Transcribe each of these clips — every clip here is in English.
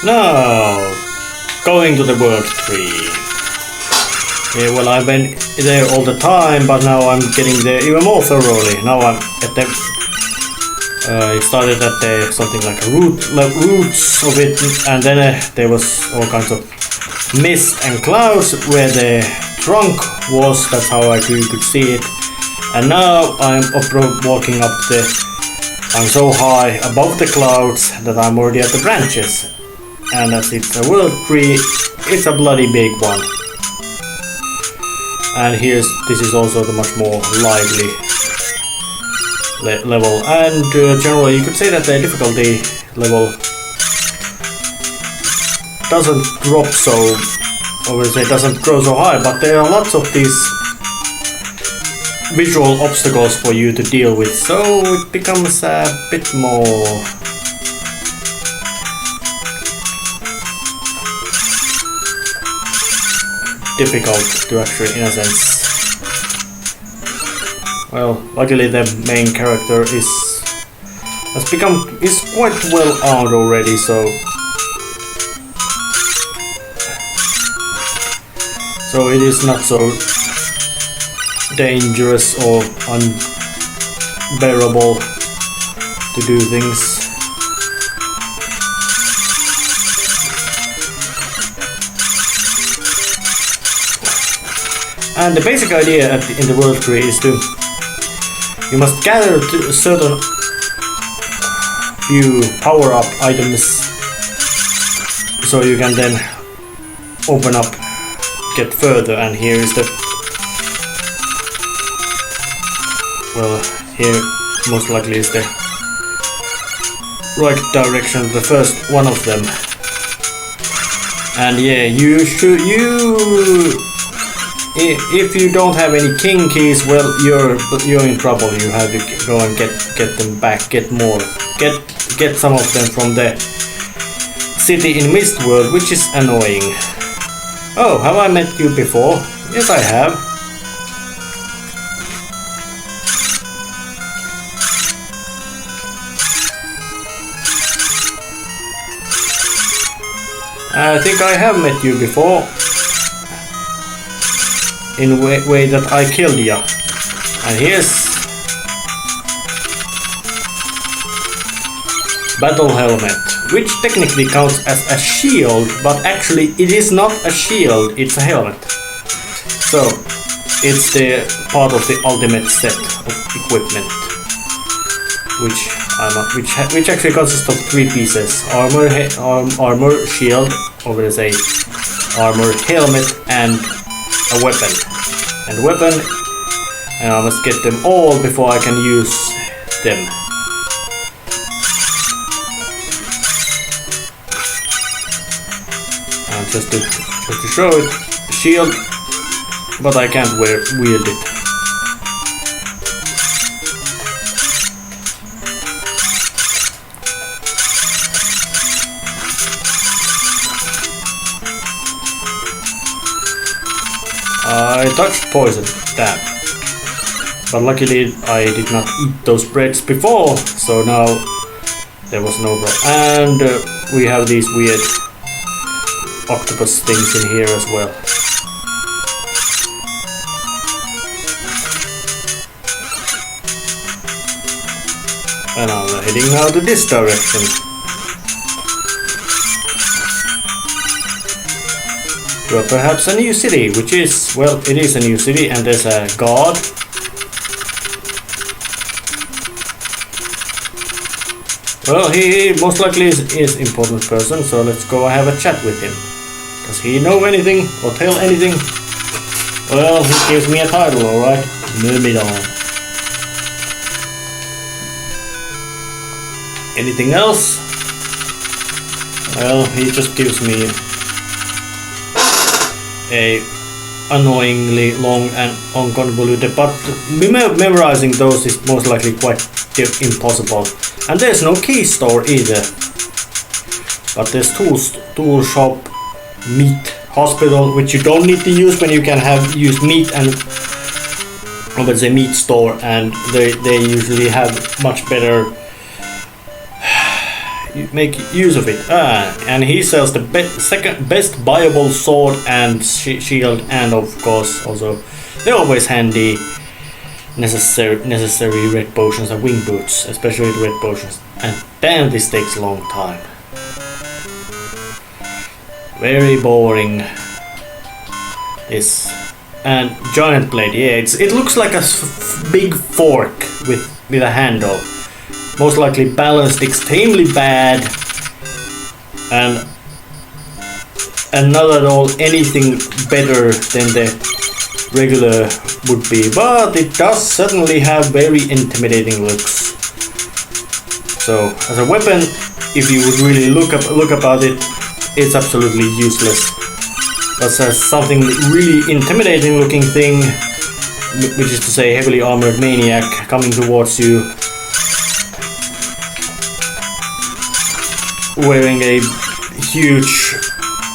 Now, going to the world tree. Yeah, well, I've been there all the time, but now I'm getting there even more thoroughly. Now I'm at the... it started at the something like roots of it, and then there was all kinds of mist and clouds where the trunk was. That's how you could see it. And now I'm walking up I'm so high above the clouds that I'm already at the branches. And as it's a world tree, it's a bloody big one. And this is also the much more lively level. And generally you could say that the difficulty level doesn't drop so, obviously it doesn't grow so high, but there are lots of these visual obstacles for you to deal with, so it becomes a bit more difficult to actually, in a sense. Well, luckily the main character is quite well armed already, so it is not so dangerous or unbearable to do things. And the basic idea in the world tree is you must gather a certain few power-up items so you can then open up, get further, and here is the... Well, here most likely is the right direction, the first one of them. And yeah, if you don't have any king keys, well, you're in trouble. You have to go and get them back, get some of them from the city in Mistworld, which is annoying. Oh, have I met you before? Yes, I have. I think I have met you before. In a way that I killed ya. And here's battle helmet, which technically counts as a shield, but actually it is not a shield, it's a helmet. So it's the part of the ultimate set of equipment, which actually consists of 3 pieces: armor, shield, or let's say armor, helmet, and a weapon. And I must get them all before I can use them. And just to show it, shield, but I can't wield it. I touched poison, damn. But luckily I did not eat those breads before, so now there was no problem. And we have these weird octopus things in here as well. And I'm heading now to this direction. To perhaps a new city, which is, well, it is a new city, and there's a god. Well, he most likely is important person, so let's go have a chat with him. Does he know anything or tell anything? Well, he gives me a title, alright. Moving on. Anything else? Well, he just gives me a annoyingly long and unconvoluted, but memorizing those is most likely quite impossible. And there's no key store either. But there's tool shop, meat, hospital, which you don't need to use when you can use meat, and let's say meat store, and they usually have much better. make use of it. And he sells the second best viable sword and shield, and of course also they're always handy necessary red potions and wing boots, especially the red potions. And damn, this takes a long time. Very boring. This and giant blade. Yeah, it looks like a big fork with a handle. Most likely balanced extremely bad, and not at all anything better than the regular would be. But it does certainly have very intimidating looks. So as a weapon, if you would really look about it, it's absolutely useless. But as something really intimidating looking thing, which is to say heavily armored maniac coming towards you, wearing a huge,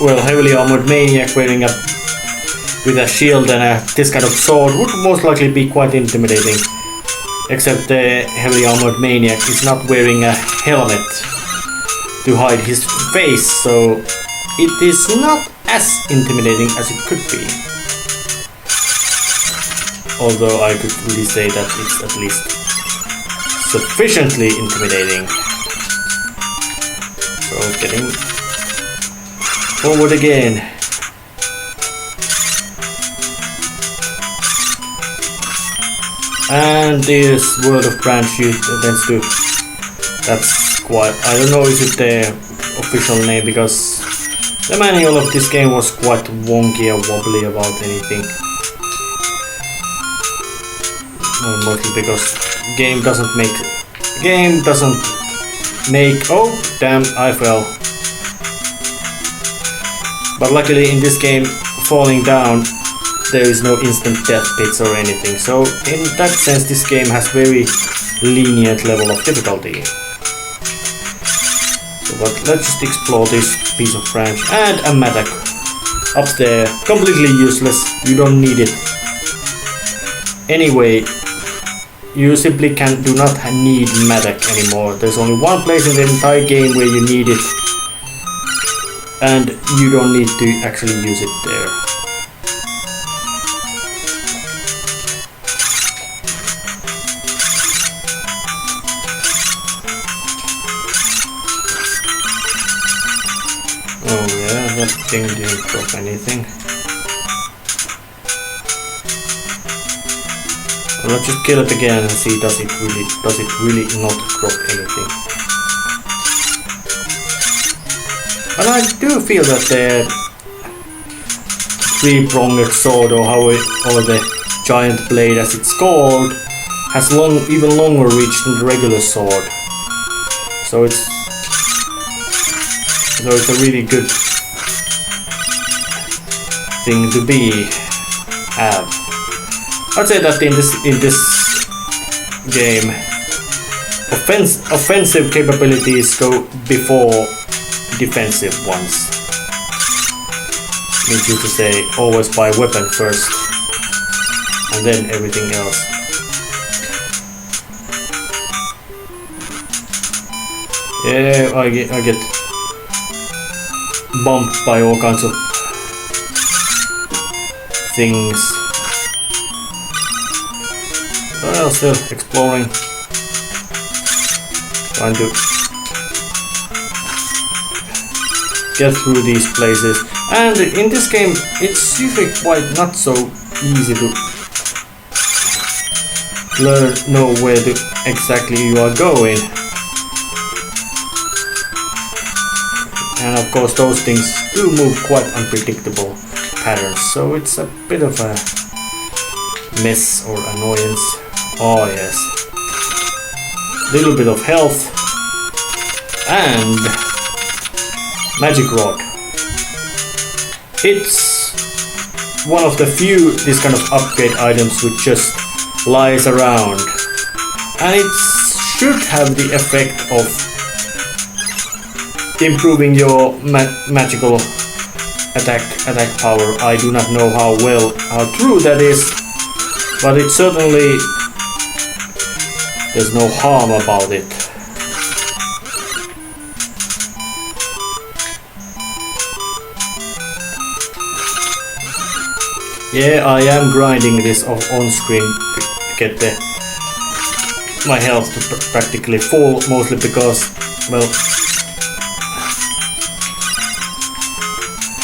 well, heavily armored maniac wearing with a shield and this kind of sword would most likely be quite intimidating. Except the heavily armored maniac is not wearing a helmet to hide his face, so it is not as intimidating as it could be. Although I could really say that it's at least sufficiently intimidating. So getting forward again. And this World of Branch tends to, that's quite, I don't know is it the official name, because the manual of this game was quite wonky and wobbly about anything. Mostly because game doesn't make, oh damn, I fell. But luckily in this game, falling down, there is no instant death pits or anything, so in that sense this game has very lenient level of difficulty. So, but let's just explore this piece of branch, and a mattock up there, completely useless, you don't need it. Anyway, you simply do not need mattock anymore. There's only one place in the entire game where you need it, and you don't need to actually use it there. Oh yeah, that thing didn't drop anything. Well, let's just kill it again and see does it really not drop anything. And I do feel that the three-pronged sword, or the giant blade as it's called, has even longer reach than the regular sword. So it's a really good thing to have. I'd say that in this game, offensive capabilities go before defensive ones. Means you to say always buy weapon first, and then everything else. Yeah, I get bumped by all kinds of things. Well, still exploring, trying to get through these places. And in this game, it's usually quite not so easy to know where exactly you are going. And of course those things do move quite unpredictable patterns, so it's a bit of a mess or annoyance. Oh yes. Little bit of health and magic rod. It's one of the few this kind of upgrade items which just lies around, and it should have the effect of improving your magical attack power. I do not know how true that is, but it certainly, there's no harm about it. Yeah, I am grinding this on screen to get my health to practically full, mostly because, well,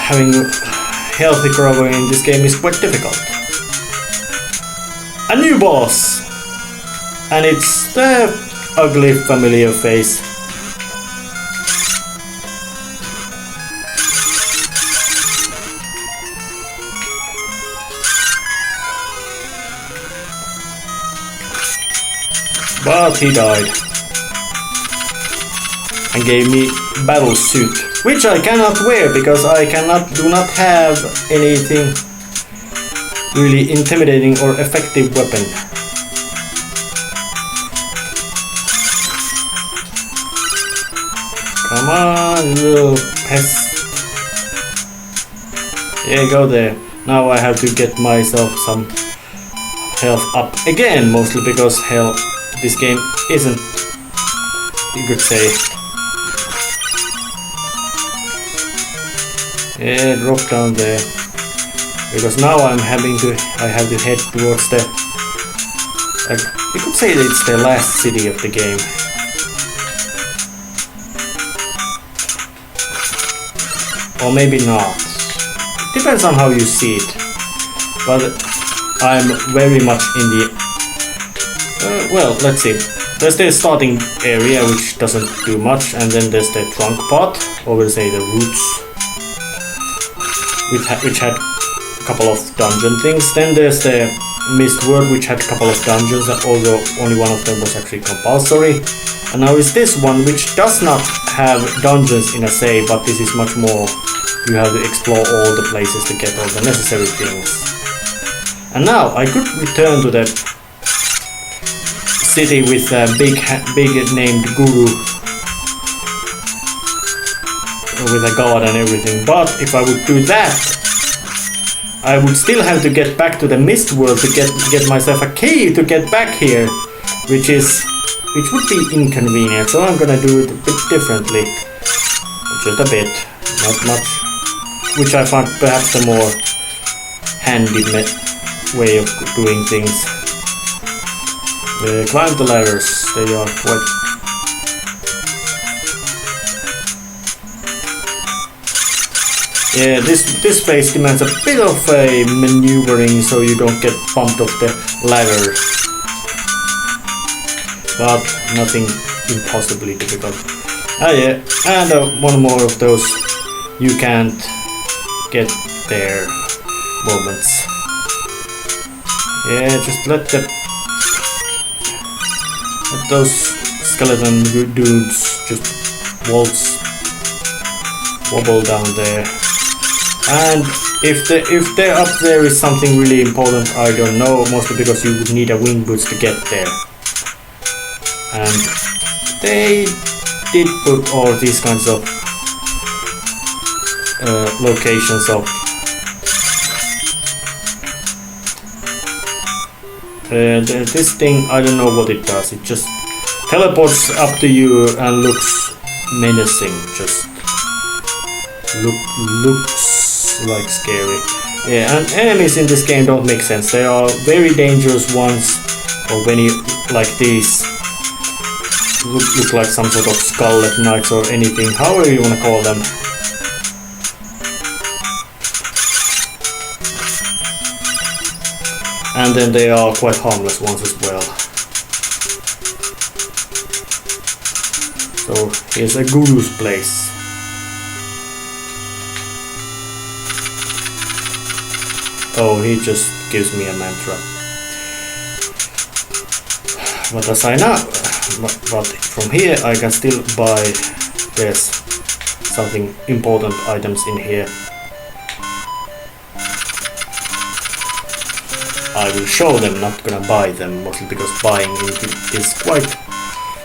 having healthy growing in this game is quite difficult. A new boss! And it's the ugly familiar face. But he died. And gave me battle suit, which I cannot wear because I do not have anything really intimidating or effective weapon. Come on, little pest. Yeah, go there. Now I have to get myself some health up again, mostly because hell, this game isn't, you could say. Yeah, drop down there. Because now I have to head towards the, like, you could say that it's the last city of the game. Or maybe not. Depends on how you see it. But I'm very much in the... well, let's see. There's the starting area, which doesn't do much, and then there's the trunk part, or we'll say the roots, which had a couple of dungeon things. Then there's the Mist World, which had a couple of dungeons, although only one of them was actually compulsory. And now is this one, which does not have dungeons in a say, but this is much more. You have to explore all the places to get all the necessary things. And now I could return to the city with a big named guru with a god and everything. But if I would do that, I would still have to get back to the Mist World to get myself a key to get back here, which would be inconvenient. So I'm gonna do it a bit differently, just a bit, not much, which I find perhaps the more handy way of doing things. Climb the ladders, they are quite... Yeah, this phase demands a bit of a maneuvering so you don't get bumped off the ladder. But nothing impossibly difficult. Ah yeah, and one more of those you can't get there moments. Yeah, just let those skeleton dudes just wobble down there. And if they're up there is something really important, I don't know, mostly because you would need a wing boots to get there. And they did put all these kinds of locations of this thing. I don't know what it does. It just teleports up to you and looks menacing. Just looks like scary. Yeah, and enemies in this game don't make sense. They are very dangerous ones, or when you like these look like some sort of scarlet knights or anything, however you wanna call them. And then they are quite harmless ones as well. So here's a guru's place. Oh, he just gives me a mantra. What as I know, but from here I can still buy, there's something important items in here. I will show them, not gonna buy them, mostly because buying is quite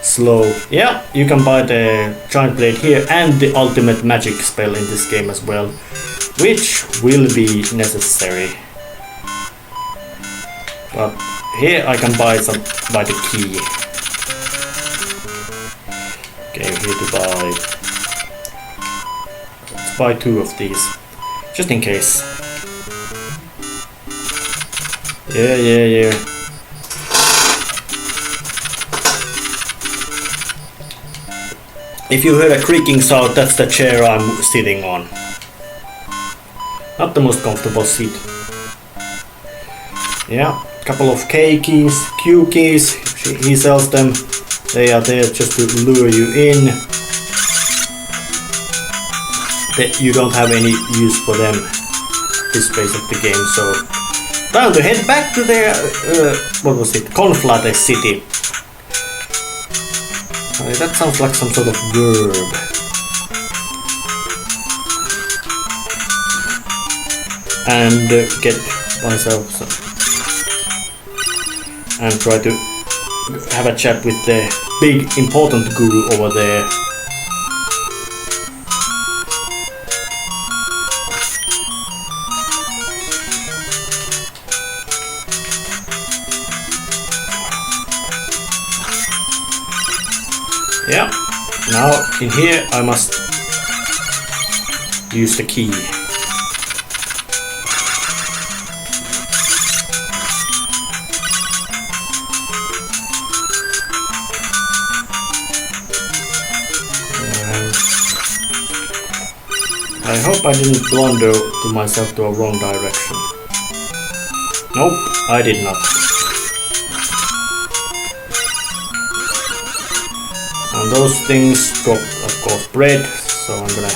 slow. Yeah, you can buy the giant blade here and the ultimate magic spell in this game as well, which will be necessary. But here I can buy the key. Okay, here to buy. Let's buy 2 of these, just in case. Yeah. If you heard a creaking sound, that's the chair I'm sitting on. Not the most comfortable seat. Yeah, couple of K keys, Q keys, he sells them. They are there just to lure you in. You don't have any use for them this phase of the game, so time to head back to their what was it? Conflate city. That sounds like some sort of verb. And get myself some, and try to have a chat with the big important guru over there. Yeah, now in here I must use the key. I hope I didn't blunder to myself to a wrong direction. Nope, I did not. And those things drop, of course, bread, so I'm gonna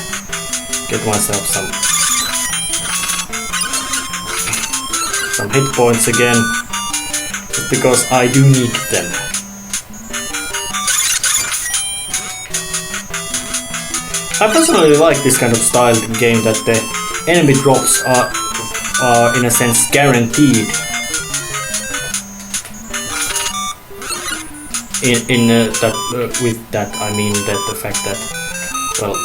get myself some hit points again, just because I do need them. I personally like this kind of style game that the enemy drops are in a sense guaranteed. With that I mean that the fact that, well,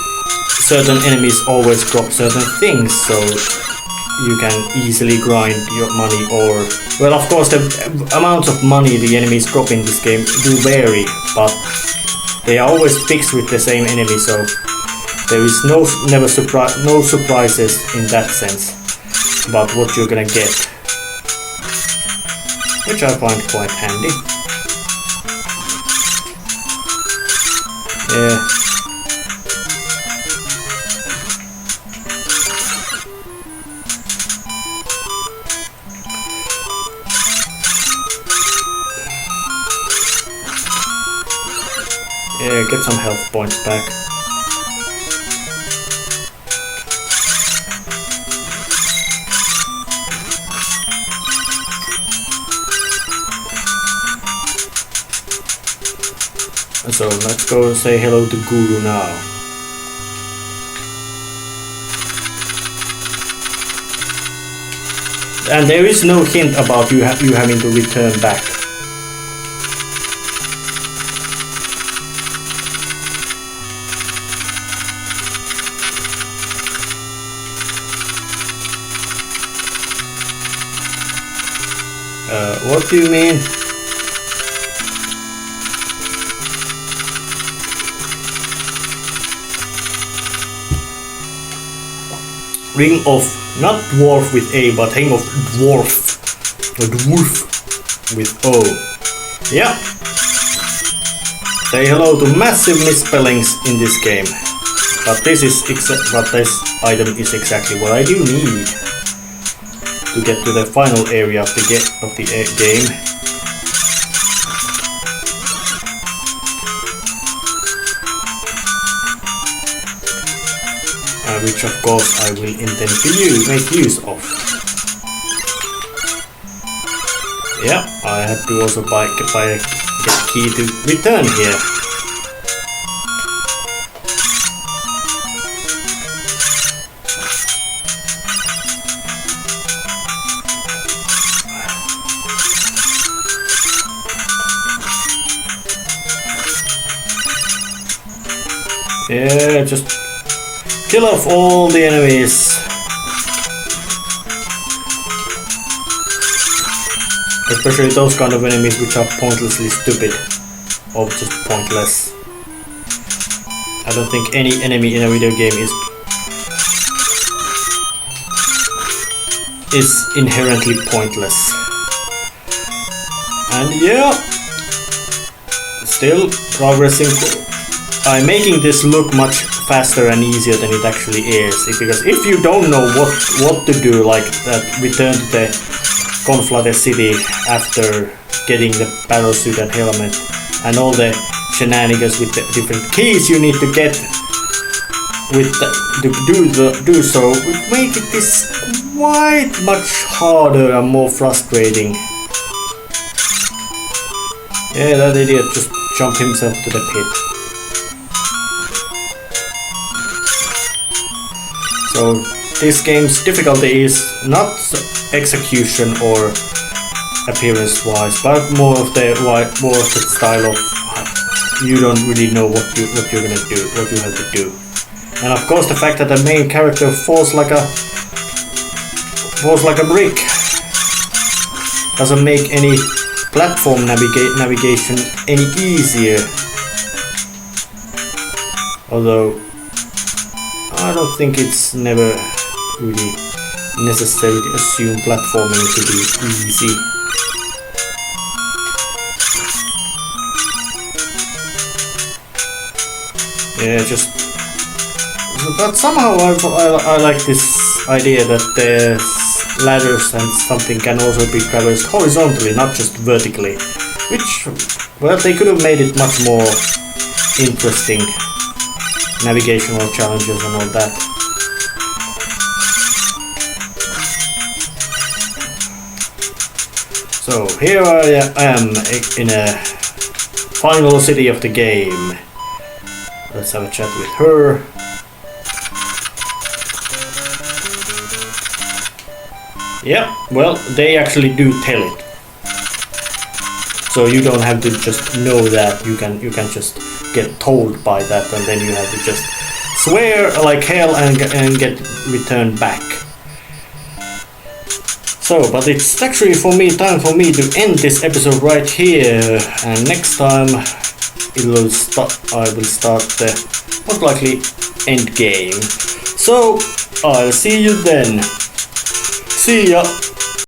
certain enemies always drop certain things, so you can easily grind your money, or, well, of course the amounts of money the enemies drop in this game do vary, but they are always fixed with the same enemy, so there is no surprises in that sense about what you're gonna get, which I find quite handy. Yeah. Yeah, get some health points back. So let's go and say hello to Guru now. And there is no hint about you having to return back. What do you mean? Ring of, not dwarf with A, but ring of dwarf, or dwarf with O. Yeah. Say hello to massive misspellings in this game. But this item is exactly what I do need to get to the final area of the game. Which of course I will intend to make use of. Yeah, I have to also get key to return here. Yeah, just kill off all the enemies. Especially those kind of enemies which are pointlessly stupid. Or just pointless. I don't think any enemy in a video game is inherently pointless. And yeah, still progressing. I'm making this look much faster and easier than it actually is, because if you don't know what to do, like that, return to the Conflated City after getting the battlesuit and helmet and all the shenanigans with the different keys you need to get with to do so, would make it this quite much harder and more frustrating. Yeah, that idiot just jumped himself to the pit. So this game's difficulty is not execution or appearance wise, but more of the style of you don't really know what you're gonna do, what you have to do. And of course the fact that the main character falls like a brick doesn't make any platform navigation any easier. Although I don't think it's never really necessary to assume platforming to be easy. Yeah, but somehow I like this idea that the ladders and something can also be traversed horizontally, not just vertically. Which, well, they could have made it much more interesting. Navigational challenges and all that. So here I am in a final city of the game. Let's have a chat with her. Yeah, well, they actually do tell it. So you don't have to just know that, you can just get told by that, and then you have to just swear like hell and get returned back. So, but it's actually time for me to end this episode right here, and next time I will start the most likely end game. So I'll see you then. See ya.